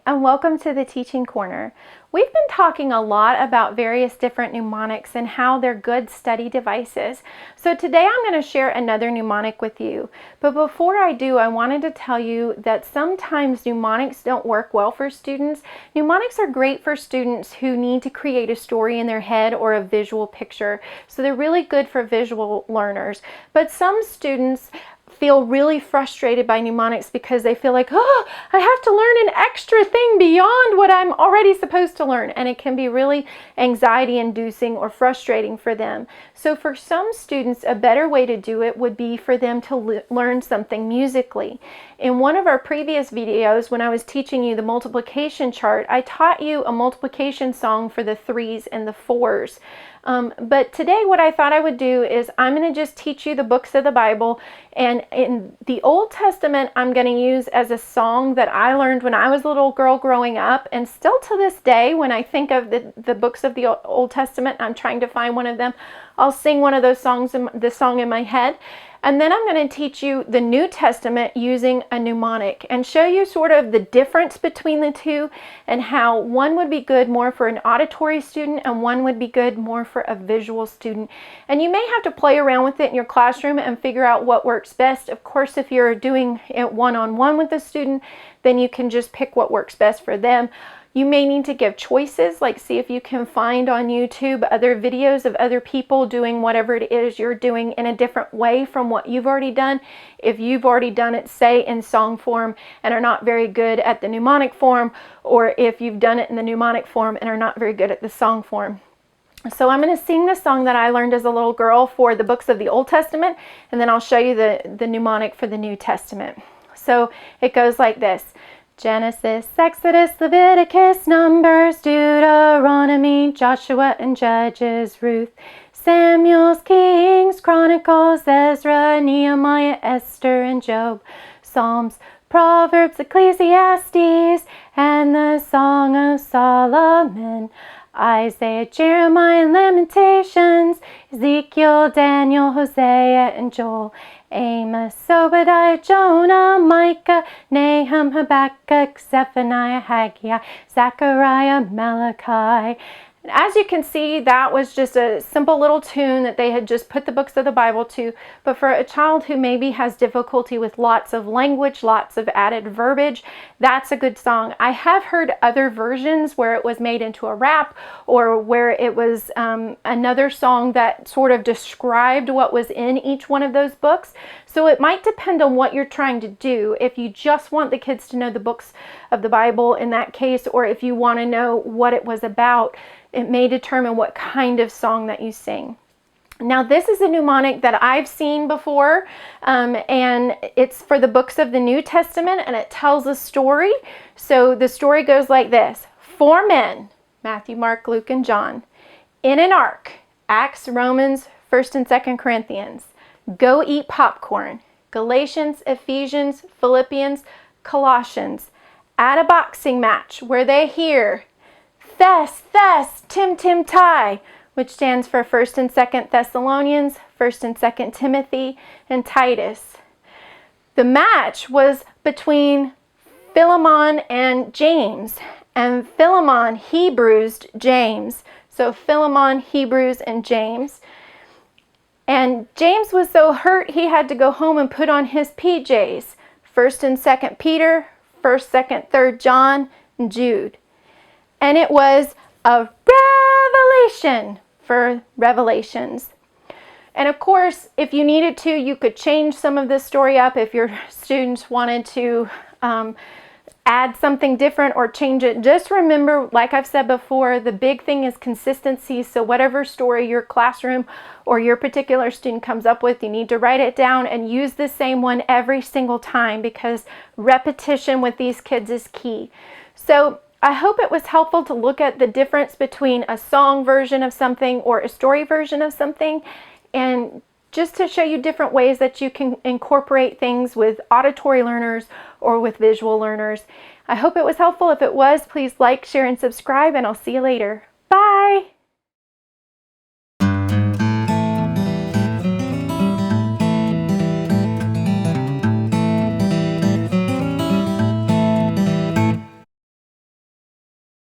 and welcome to the Teaching Corner. We've been talking a lot about various different mnemonics and how they're good study devices. So today I'm going to share another mnemonic with you. But before I do, I wanted to tell you that sometimes mnemonics don't work well for students. Mnemonics are great for students who need to create a story in their head or a visual picture. So they're really good for visual learners. But some students feel really frustrated by mnemonics because they feel like, oh, I have to learn an extra thing beyond what I'm already supposed to learn. And it can be really anxiety inducing or frustrating for them. So for some students, a better way to do it would be for them to learn something musically. In one of our previous videos, when I was teaching you the multiplication chart, I taught you a multiplication song for the 3s and the 4s. But today what I thought I would do is I'm going to just teach you the books of the Bible, and in the Old Testament I'm going to use as a song that I learned when I was a little girl growing up, and still to this day when I think of the books of the Old Testament, I'm trying to find one of them, I'll sing one of those songs, the song in my head. And then I'm going to teach you the New Testament using a mnemonic and show you sort of the difference between the two and how one would be good more for an auditory student and one would be good more for a visual student. And you may have to play around with it in your classroom and figure out what works best. Of course, if you're doing it one-on-one with a student, then you can just pick what works best for them. You may need to give choices, like see if you can find on YouTube other videos of other people doing whatever it is you're doing in a different way from what you've already done. If you've already done it, say, in song form and are not very good at the mnemonic form, or if you've done it in the mnemonic form and are not very good at the song form. So I'm going to sing the song that I learned as a little girl for the books of the Old Testament, and then I'll show you the mnemonic for the New Testament. So it goes like this. Genesis, Exodus, Leviticus, Numbers, Deuteronomy, Joshua and Judges, Ruth, Samuel, Kings, Chronicles, Ezra, Nehemiah, Esther, and Job, Psalms, Proverbs, Ecclesiastes, and the Song of Solomon, Isaiah, Jeremiah, and Lamentations, Ezekiel, Daniel, Hosea, and Joel, Amos, Obadiah, Jonah, Micah, Nahum, Habakkuk, Zephaniah, Haggai, Zechariah, Malachi. And as you can see, that was just a simple little tune that they had just put the books of the Bible to. But for a child who maybe has difficulty with lots of language, lots of added verbiage, that's a good song. I have heard other versions where it was made into a rap, or where it was another song that sort of described what was in each one of those books. So it might depend on what you're trying to do. If you just want the kids to know the books of the Bible in that case, or if you want to know what it was about, it may determine what kind of song that you sing. Now this is a mnemonic that I've seen before, and it's for the books of the New Testament, and it tells a story. So the story goes like this. 4 men, Matthew, Mark, Luke, and John, in an ark, Acts, Romans, 1st and 2nd Corinthians, go eat popcorn, Galatians, Ephesians, Philippians, Colossians, at a boxing match where they hear Thess, Thess, Tim, Tim, Tie, which stands for 1st and 2nd Thessalonians, 1st and 2nd Timothy, and Titus. The match was between Philemon and James, and Philemon he bruised James. So Philemon, Hebrews, and James. And James was so hurt he had to go home and put on his PJs. 1st and 2nd Peter, 1st, 2nd, 3rd John, and Jude. And it was a revelation for Revelations. And of course, if you needed to, you could change some of this story up if your students wanted to add something different or change it. Just remember, like I've said before, the big thing is consistency. So whatever story your classroom or your particular student comes up with, you need to write it down and use the same one every single time, because repetition with these kids is key. So I hope it was helpful to look at the difference between a song version of something or a story version of something, and just to show you different ways that you can incorporate things with auditory learners or with visual learners. I hope it was helpful. If it was, please like, share, and subscribe, and I'll see you later. Bye!